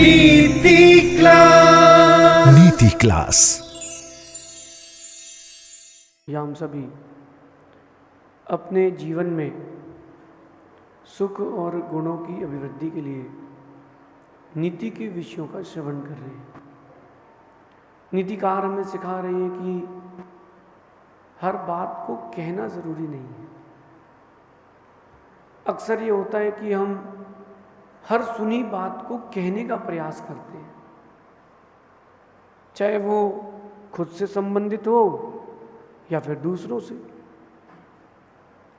नीति क्लास। नीति क्लास। हम सभी अपने जीवन में सुख और गुणों की अभिवृद्धि के लिए नीति के विषयों का श्रवण कर रहे हैं। नीतिकार हमें सिखा रहे हैं कि हर बात को कहना ज़रूरी नहीं है। अक्सर ये होता है कि हम हर सुनी बात को कहने का प्रयास करते हैं, चाहे वो खुद से संबंधित हो या फिर दूसरों से।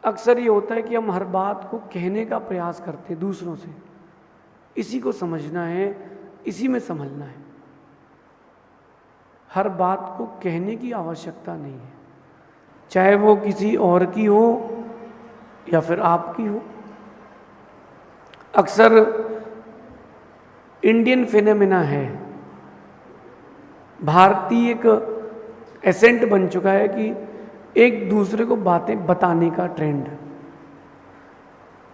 अक्सर ये होता है कि हम हर बात को कहने का प्रयास करते हैं दूसरों से। इसी को समझना है, इसी में संभलना है। हर बात को कहने की आवश्यकता नहीं है, चाहे वो किसी और की हो या फिर आपकी हो। अक्सर इंडियन फिनोमेना है, भारतीय एक एसेंट बन चुका है कि एक दूसरे को बातें बताने का ट्रेंड,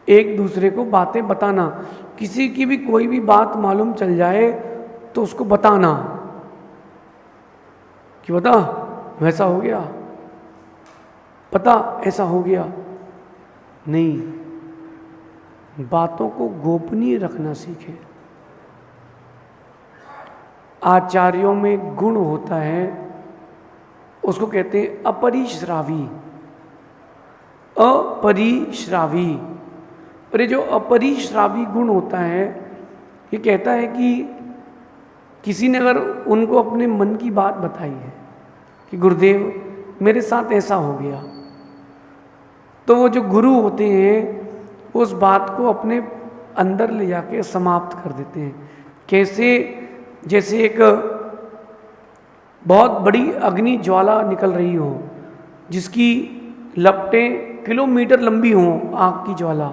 एक दूसरे को बातें बताना। किसी की भी कोई भी बात मालूम चल जाए तो उसको बताना कि बता वैसा हो गया, पता ऐसा हो गया। नहीं, बातों को गोपनीय रखना सीखे। आचार्यों में गुण होता है, उसको कहते हैं अपरिश्रावी। अपरिश्रावी, और ये जो अपरिश्रावी गुण होता है, ये कहता है कि किसी ने अगर उनको अपने मन की बात बताई है कि गुरुदेव मेरे साथ ऐसा हो गया, तो वो जो गुरु होते हैं उस बात को अपने अंदर ले जाके समाप्त कर देते हैं। कैसे? जैसे एक बहुत बड़ी अग्नि ज्वाला निकल रही हो, जिसकी लपटें किलोमीटर लंबी हों, आग की ज्वाला।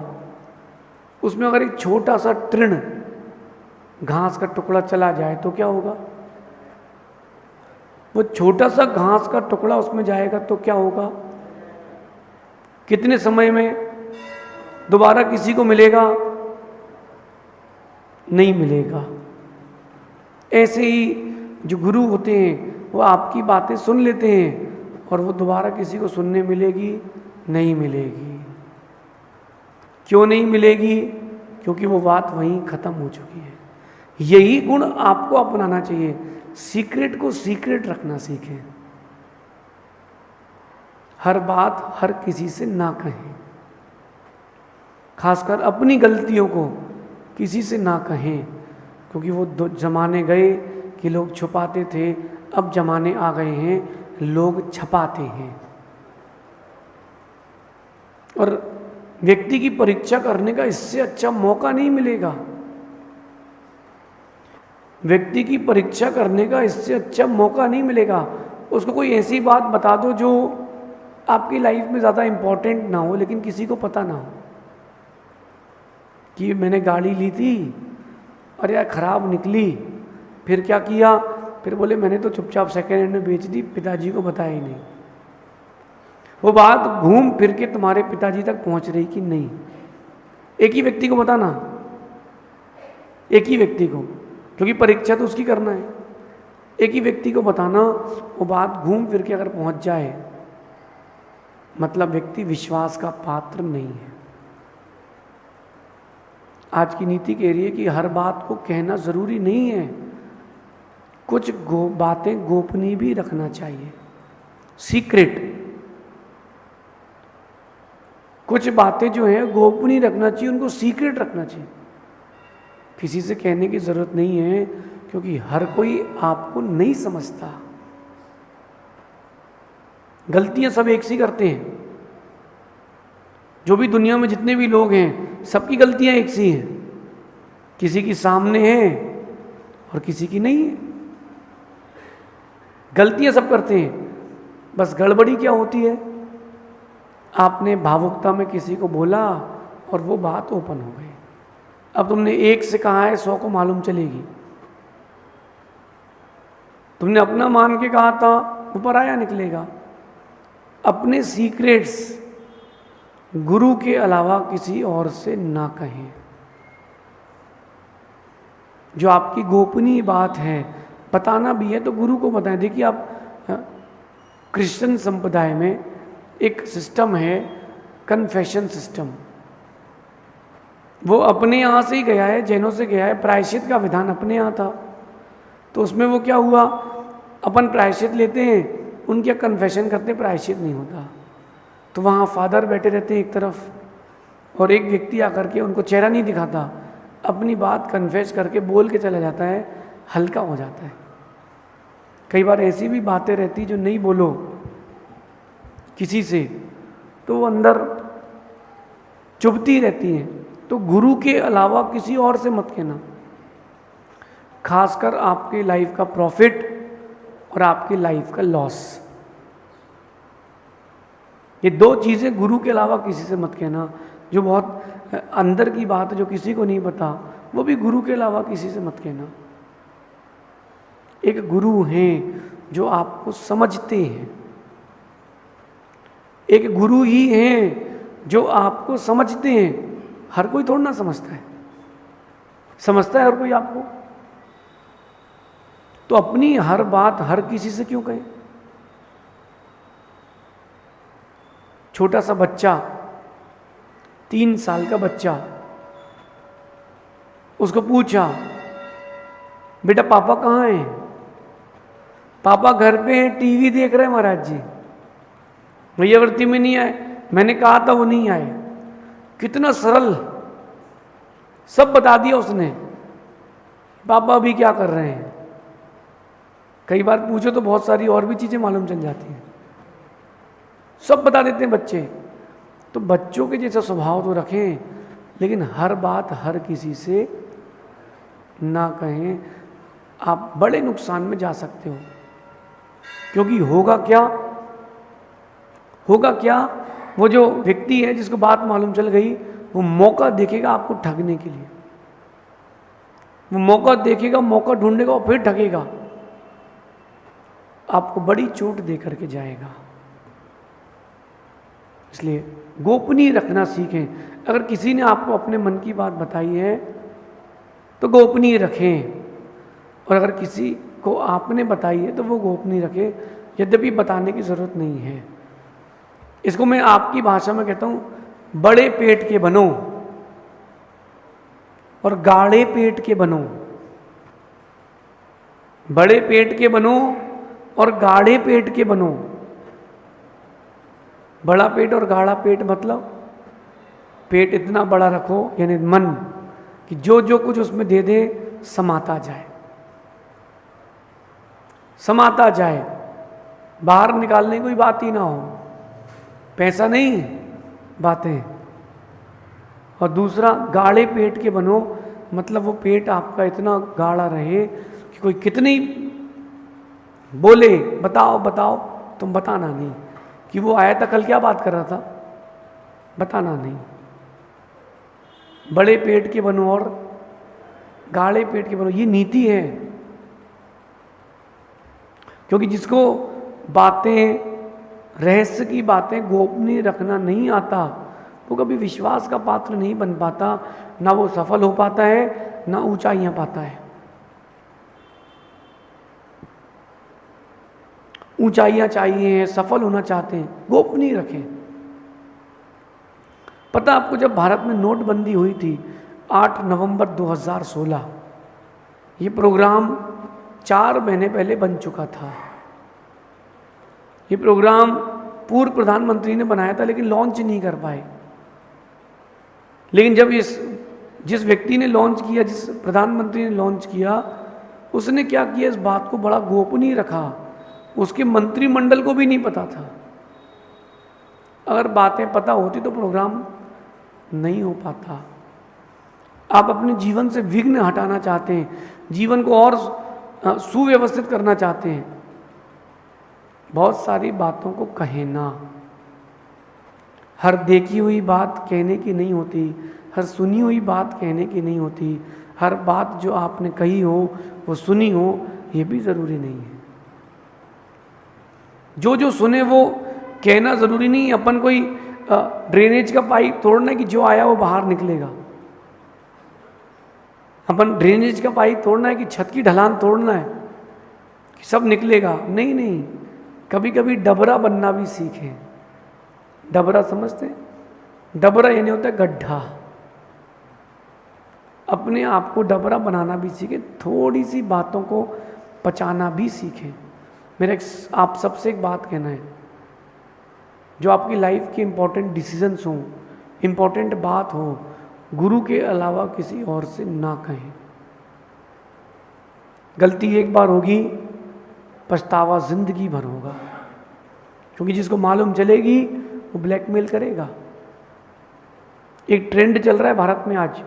उसमें अगर एक छोटा सा तृण घास का टुकड़ा चला जाए तो क्या होगा? वो छोटा सा घास का टुकड़ा उसमें जाएगा तो क्या होगा? कितने समय में दोबारा किसी को मिलेगा? नहीं मिलेगा। ऐसे ही जो गुरु होते हैं वो आपकी बातें सुन लेते हैं और वो दोबारा किसी को सुनने मिलेगी? नहीं मिलेगी। क्यों नहीं मिलेगी? क्योंकि वो बात वहीं ख़त्म हो चुकी है। यही गुण आपको अपनाना चाहिए। सीक्रेट को सीक्रेट रखना सीखें। हर बात हर किसी से ना कहें, खासकर अपनी गलतियों को किसी से ना कहें, क्योंकि वो जमाने गए कि लोग छुपाते थे, अब जमाने आ गए हैं लोग छपाते हैं। और व्यक्ति की परीक्षा करने का इससे अच्छा मौका नहीं मिलेगा। व्यक्ति की परीक्षा करने का इससे अच्छा मौका नहीं मिलेगा। उसको कोई ऐसी बात बता दो जो आपकी लाइफ में ज़्यादा इम्पोर्टेंट ना हो, लेकिन किसी को पता ना हो कि मैंने गाड़ी ली थी और यार ख़राब निकली, फिर क्या किया? फिर बोले मैंने तो चुपचाप सेकेंड हैंड में बेच दी, पिताजी को बताया ही नहीं। वो बात घूम फिर के तुम्हारे पिताजी तक पहुंच रही कि नहीं? एक ही व्यक्ति को बताना, एक ही व्यक्ति को, क्योंकि परीक्षा तो उसकी करना है। एक ही व्यक्ति को बताना, वो बात घूम फिर के अगर पहुंच जाए, मतलब व्यक्ति विश्वास का पात्र नहीं है। आज की नीति कह रही है कि हर बात को कहना ज़रूरी नहीं है, कुछ बातें गोपनीय भी रखना चाहिए, सीक्रेट। कुछ बातें जो हैं गोपनीय रखना चाहिए, उनको सीक्रेट रखना चाहिए। किसी से कहने की ज़रूरत नहीं है, क्योंकि हर कोई आपको नहीं समझता। गलतियां सब एक सी करते हैं। जो भी दुनिया में जितने भी लोग हैं, सबकी गलतियां एक सी हैं। किसी की सामने है और किसी की नहीं है। गलतियां सब करते हैं, बस गड़बड़ी क्या होती है? आपने भावुकता में किसी को बोला और वो बात ओपन हो गई। अब तुमने एक से कहा है, 100 को मालूम चलेगी। तुमने अपना मान के कहा था, वो पराया निकलेगा। अपने सीक्रेट्स गुरु के अलावा किसी और से ना कहें। जो आपकी गोपनीय बात है बताना भी है तो गुरु को बताएं। देखिए आप क्रिश्चियन संप्रदाय में एक सिस्टम है कन्फेशन सिस्टम, वो अपने यहाँ से ही गया है, जैनों से गया है। प्रायश्चित का विधान अपने यहाँ था, तो उसमें वो क्या हुआ, अपन प्रायश्चित लेते हैं, उनके कन्फेशन करते हैं, प्रायश्चित नहीं होता। तो वहाँ फादर बैठे रहते हैं एक तरफ और एक व्यक्ति आकर के उनको चेहरा नहीं दिखाता, अपनी बात कन्फेस करके बोल के चला जाता है, हल्का हो जाता है। कई बार ऐसी भी बातें रहती जो नहीं बोलो किसी से तो वो अंदर चुभती रहती हैं। तो गुरु के अलावा किसी और से मत कहना, खासकर आपकी लाइफ का प्रॉफिट और आपकी लाइफ का लॉस, ये दो चीज़ें गुरु के अलावा किसी से मत कहना। जो बहुत अंदर की बात है जो किसी को नहीं पता, वो भी गुरु के अलावा किसी से मत कहना। एक गुरु हैं जो आपको समझते हैं, एक गुरु ही हैं जो आपको समझते हैं। हर कोई थोड़ा ना समझता है, समझता है हर कोई आपको, तो अपनी हर बात हर किसी से क्यों कहें। छोटा सा बच्चा, 3 साल का बच्चा, उसको पूछा बेटा पापा कहाँ हैं? पापा घर पे हैं, टीवी देख रहे हैं महाराज जी, भैयावर्ती में नहीं आए। मैंने कहा था वो नहीं आए। कितना सरल, सब बता दिया उसने। पापा अभी क्या कर रहे हैं? कई बार पूछो तो बहुत सारी और भी चीज़ें मालूम चल जाती हैं, सब बता देते हैं बच्चे। तो बच्चों के जैसा स्वभाव तो रखें, लेकिन हर बात हर किसी से ना कहें, आप बड़े नुकसान में जा सकते हो। क्योंकि होगा क्या, होगा क्या, वो जो व्यक्ति है जिसको बात मालूम चल गई, वो मौका देखेगा आपको ठगने के लिए, वो मौका देखेगा, मौका ढूंढेगा और फिर ठगेगा, आपको बड़ी चोट दे करके जाएगा। इसलिए गोपनीय रखना सीखें। अगर किसी ने आपको अपने मन की बात बताई है तो गोपनीय रखें, और अगर किसी को आपने बताई है तो वो गोपनीय रखें, यद्यपि बताने की ज़रूरत नहीं है। इसको मैं आपकी भाषा में कहता हूँ, बड़े पेट के बनो और गाढ़े पेट के बनो। बड़े पेट के बनो और गाढ़े पेट के बनो। बड़ा पेट और गाढ़ा पेट मतलब पेट इतना बड़ा रखो, यानी मन, कि जो जो कुछ उसमें दे दे समाता जाए, समाता जाए, बाहर निकालने की कोई बात ही ना हो, पैसा नहीं, बातें। और दूसरा गाढ़े पेट के बनो, मतलब वो पेट आपका इतना गाढ़ा रहे कि कोई कितनी बोले बताओ बताओ, तुम बताना नहीं कि वो आया था कल क्या बात कर रहा था, बताना नहीं। बड़े पेट के बनो और गाढ़े पेट के बनो, ये नीति है। क्योंकि जिसको बातें, रहस्य की बातें गोपनीय रखना नहीं आता, वो कभी विश्वास का पात्र नहीं बन पाता, ना वो सफल हो पाता है, ना ऊंचाइयां पाता है। ऊंचाइयां चाहिए, सफल होना चाहते हैं, गोपनीय रखें। पता आपको, जब भारत में नोटबंदी हुई थी 8 नवंबर 2016, ये प्रोग्राम 4 महीने पहले बन चुका था। ये प्रोग्राम पूर्व प्रधानमंत्री ने बनाया था, लेकिन लॉन्च नहीं कर पाए। लेकिन जब जिस व्यक्ति ने लॉन्च किया, जिस प्रधानमंत्री ने लॉन्च किया, उसने क्या किया, इस बात को बड़ा गोपनीय रखा, उसके मंत्रिमंडल को भी नहीं पता था। अगर बातें पता होती तो प्रोग्राम नहीं हो पाता। आप अपने जीवन से विघ्न हटाना चाहते हैं, जीवन को और सुव्यवस्थित करना चाहते हैं, बहुत सारी बातों को कहें ना। हर देखी हुई बात कहने की नहीं होती, हर सुनी हुई बात कहने की नहीं होती, हर बात जो आपने कही हो वो सुनी हो, ये भी ज़रूरी नहीं है। जो जो सुने वो कहना ज़रूरी नहीं। अपन कोई ड्रेनेज का पाइप तोड़ना कि जो आया वो बाहर निकलेगा, अपन ड्रेनेज का पाइप तोड़ना है कि छत की ढलान तोड़ना है कि सब निकलेगा? नहीं नहीं, कभी कभी डबरा बनना भी सीखें। डबरा समझते हैं? डबरा यानी होता है गड्ढा। अपने आप को डबरा बनाना भी सीखें, थोड़ी सी बातों को पचाना भी सीखें। आप सबसे एक बात कहना है, जो आपकी लाइफ के इम्पोर्टेंट डिसीजंस हों, इम्पोर्टेंट बात हो, गुरु के अलावा किसी और से ना कहें। गलती एक बार होगी, पछतावा जिंदगी भर होगा, क्योंकि जिसको मालूम चलेगी वो ब्लैकमेल करेगा। एक ट्रेंड चल रहा है भारत में आज,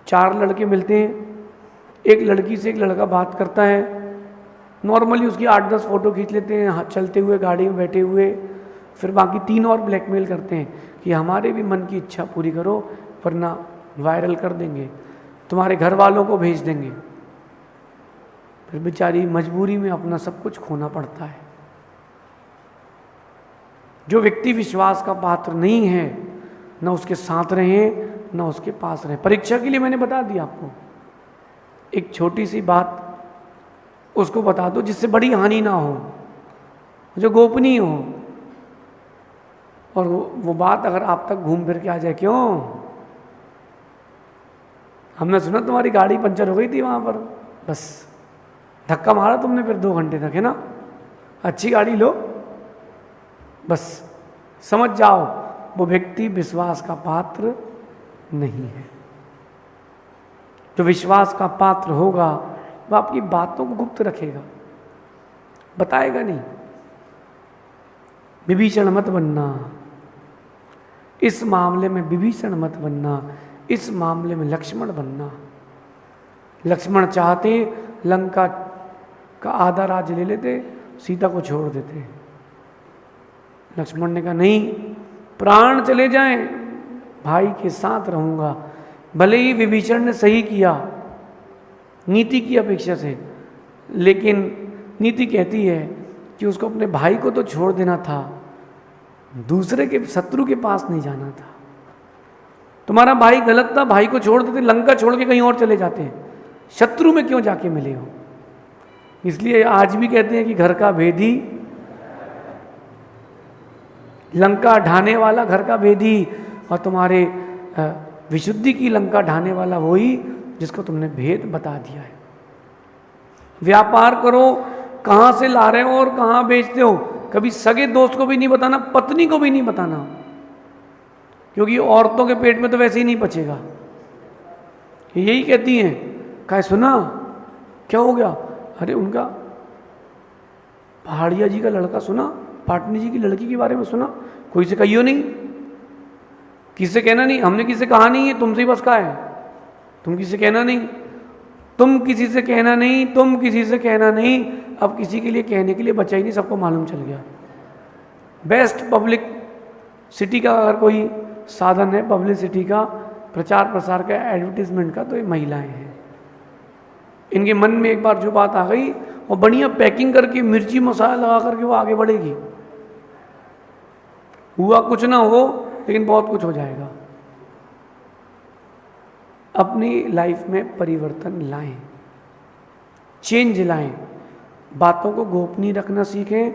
4 लड़के मिलते हैं, एक लड़की से एक लड़का बात करता है, नॉर्मली उसकी 8-10 फोटो खींच लेते हैं चलते हुए, गाड़ी में बैठे हुए, फिर बाकी 3 और ब्लैकमेल करते हैं कि हमारे भी मन की इच्छा पूरी करो वरना वायरल कर देंगे, तुम्हारे घर वालों को भेज देंगे। फिर बेचारी मजबूरी में अपना सब कुछ खोना पड़ता है। जो व्यक्ति विश्वास का पात्र नहीं है, न उसके साथ रहें न उसके पास रहें। परीक्षा के लिए मैंने बता दिया आपको, एक छोटी सी बात उसको बता दो जिससे बड़ी हानि ना हो, जो गोपनीय हो, और वो बात अगर आप तक घूम फिर के आ जाए, क्यों हमने सुना तुम्हारी गाड़ी पंचर हो गई थी वहां पर, बस धक्का मारा तुमने फिर 2 घंटे तक, है ना, अच्छी गाड़ी लो, बस समझ जाओ वो व्यक्ति विश्वास का पात्र नहीं है। जो विश्वास का पात्र होगा वह आपकी बातों को गुप्त रखेगा, बताएगा नहीं। विभीषण मत बनना, इस मामले में विभीषण मत बनना, इस मामले में लक्ष्मण बनना। लक्ष्मण चाहते लंका का आधा राज्य ले लेते, सीता को छोड़ देते। लक्ष्मण ने कहा नहीं, प्राण चले जाएं भाई के साथ रहूंगा। भले ही विभीषण ने सही किया नीति की अपेक्षा से, लेकिन नीति कहती है कि उसको अपने भाई को तो छोड़ देना था, दूसरे के शत्रु के पास नहीं जाना था। तुम्हारा भाई गलत था, भाई को छोड़ देते, लंका छोड़ के कहीं और चले जाते, शत्रु में क्यों जाके मिले हो। इसलिए आज भी कहते हैं कि घर का भेदी, लंका ढाने वाला घर का भेदी, और तुम्हारे विशुद्धि की लंका ढाने वाला वही जिसको तुमने भेद बता दिया है। व्यापार करो, कहाँ से ला रहे हो और कहाँ बेचते हो, कभी सगे दोस्त को भी नहीं बताना, पत्नी को भी नहीं बताना, क्योंकि औरतों के पेट में तो वैसे ही नहीं पचेगा। यही कहती हैं, कहा सुना क्या हो गया, अरे उनका पहाड़िया जी का लड़का सुना, पाटनी जी की लड़की के बारे में सुना, कोई से कहियो नहीं, किससे कहना नहीं, हमने किसी से कहा नहीं है, तुमसे ही बस कहा है, तुम किसी से कहना नहीं, तुम किसी से कहना नहीं, तुम किसी से कहना नहीं। अब किसी के लिए कहने के लिए बचा ही नहीं, सबको मालूम चल गया। बेस्ट पब्लिक सिटी का अगर कोई साधन है पब्लिसिटी का, प्रचार प्रसार का, एडवर्टीजमेंट का, तो ये महिलाएं हैं। इनके मन में एक बार जो बात आ गई, और बढ़िया पैकिंग करके मिर्ची मसाला लगा करके वो आगे बढ़ेगी। हुआ कुछ ना हो, लेकिन बहुत कुछ हो जाएगा। अपनी लाइफ में परिवर्तन लाएं, चेंज लाएं, बातों को गोपनीय रखना सीखें,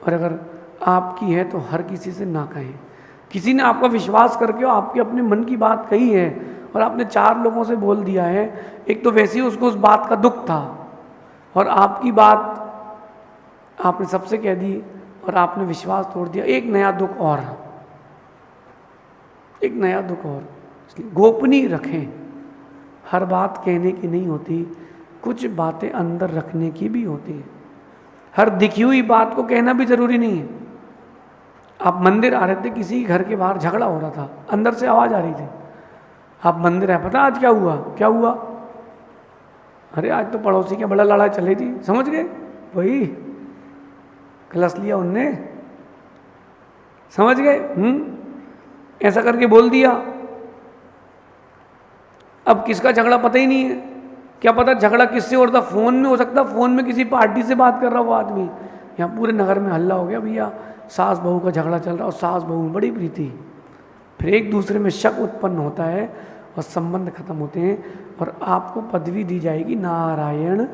और अगर आपकी है तो हर किसी से ना कहें। किसी ने आपका विश्वास करके आपके अपने मन की बात कही है और आपने 4 लोगों से बोल दिया है, एक तो वैसे ही उसको उस बात का दुख था, और आपकी बात आपने सबसे कह दी और आपने विश्वास तोड़ दिया, एक नया दुख और, एक नया दुख और। इसलिए गोपनीय रखें, हर बात कहने की नहीं होती, कुछ बातें अंदर रखने की भी होती है। हर दिखी हुई बात को कहना भी जरूरी नहीं है। आप मंदिर आ रहे थे, किसी घर के बाहर झगड़ा हो रहा था, अंदर से आवाज आ रही थी, आप मंदिर आए, पता आज क्या हुआ, क्या हुआ, अरे आज तो पड़ोसी के बड़ा लड़ाई चल रही थी, समझ गए, वही कलश लिया उनने, समझ गए, ऐसा करके बोल दिया। अब किसका झगड़ा पता ही नहीं है, क्या पता झगड़ा किससे हो रहा था, फोन में हो सकता, फोन में किसी पार्टी से बात कर रहा हो आदमी। यहाँ पूरे नगर में हल्ला हो गया, भैया सास बहू का झगड़ा चल रहा, और सास बहू में बड़ी प्रीति, फिर एक दूसरे में शक उत्पन्न होता है और संबंध खत्म होते हैं। और आपको पदवी दी जाएगी नारायण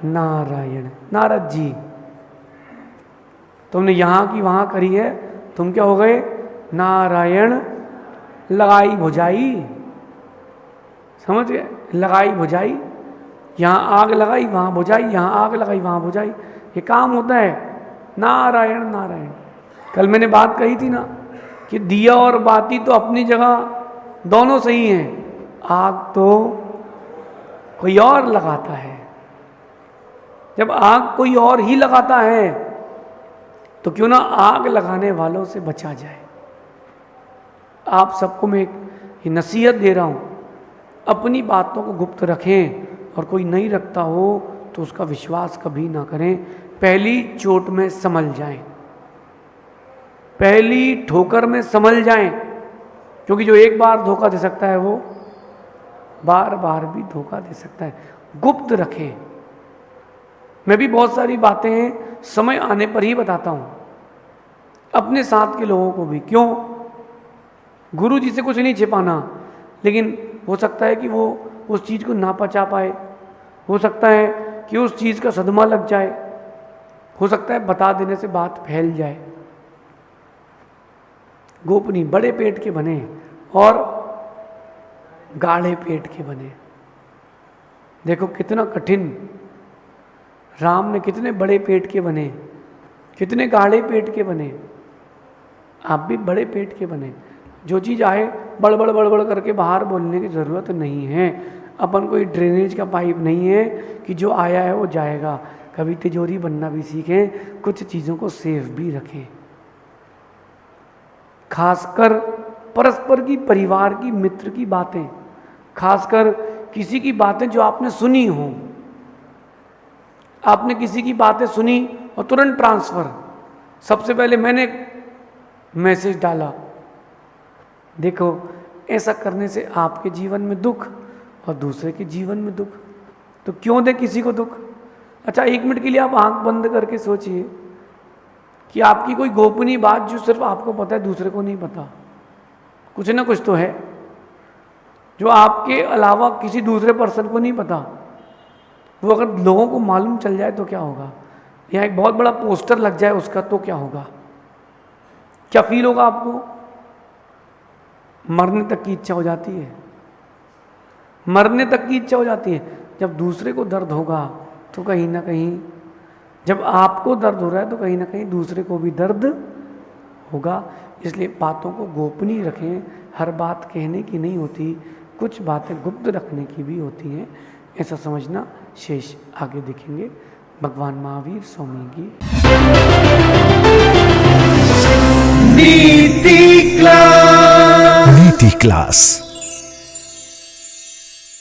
नारायण। नारद जी, तुमने यहाँ की वहाँ करी है, तुम क्या हो गए? नारायण। लगाई भुजाई, समझ गए? लगाई भुजाई, यहाँ आग लगाई वहाँ बुझाई, यहाँ आग लगाई वहाँ बुझाई, ये काम होता है। नारायण नारायण। कल मैंने बात कही थी ना कि दिया और बाती तो अपनी जगह दोनों सही हैं, आग तो कोई और लगाता है। जब आग कोई और ही लगाता है तो क्यों ना आग लगाने वालों से बचा जाए। आप सबको मैं ये नसीहत दे रहा हूँ, अपनी बातों को गुप्त रखें, और कोई नहीं रखता हो तो उसका विश्वास कभी ना करें। पहली चोट में संभल जाएं, पहली ठोकर में संभल जाएं, क्योंकि जो एक बार धोखा दे सकता है वो बार बार भी धोखा दे सकता है। गुप्त रखें। मैं भी बहुत सारी बातें समय आने पर ही बताता हूँ, अपने साथ के लोगों को भी। क्यों? गुरु जी से कुछ नहीं छिपाना, लेकिन हो सकता है कि वो उस चीज़ को ना पचा पाए, हो सकता है कि उस चीज़ का सदमा लग जाए, हो सकता है बता देने से बात फैल जाए। गोपनीय बड़े पेट के बने और गाढ़े पेट के बने। देखो कितना कठिन, राम ने कितने बड़े पेट के बने, कितने गाढ़े पेट के बने। आप भी बड़े पेट के बने। जो चीज़ आए बड़बड़ बड़बड़ करके बाहर बोलने की ज़रूरत नहीं है। अपन कोई ड्रेनेज का पाइप नहीं है कि जो आया है वो जाएगा। कभी तिजोरी बनना भी सीखें, कुछ चीज़ों को सेफ भी रखें। खासकर परस्पर की, परिवार की, मित्र की बातें, खासकर किसी की बातें जो आपने सुनी हो। आपने किसी की बातें सुनी और तुरंत ट्रांसफ़र, सबसे पहले मैंने मैसेज डाला। देखो ऐसा करने से आपके जीवन में दुख और दूसरे के जीवन में दुख। तो क्यों दे किसी को दुख? अच्छा, एक मिनट के लिए आप आंख बंद करके सोचिए कि आपकी कोई गोपनीय बात जो सिर्फ आपको पता है, दूसरे को नहीं पता। कुछ ना कुछ तो है जो आपके अलावा किसी दूसरे पर्सन को नहीं पता। वो अगर लोगों को मालूम चल जाए तो क्या होगा? यहाँ एक बहुत बड़ा पोस्टर लग जाए उसका तो क्या होगा? क्या फील होगा आपको? मरने तक की इच्छा हो जाती है, मरने तक की इच्छा हो जाती है। जब दूसरे को दर्द होगा तो कहीं ना कहीं, जब आपको दर्द हो रहा है तो कहीं ना कहीं दूसरे को भी दर्द होगा। इसलिए बातों को गोपनीय रखें। हर बात कहने की नहीं होती, कुछ बातें गुप्त रखने की भी होती हैं, ऐसा समझना। शेष आगे देखेंगे। भगवान महावीर स्वामी की नीति क्लास। नीति क्लास।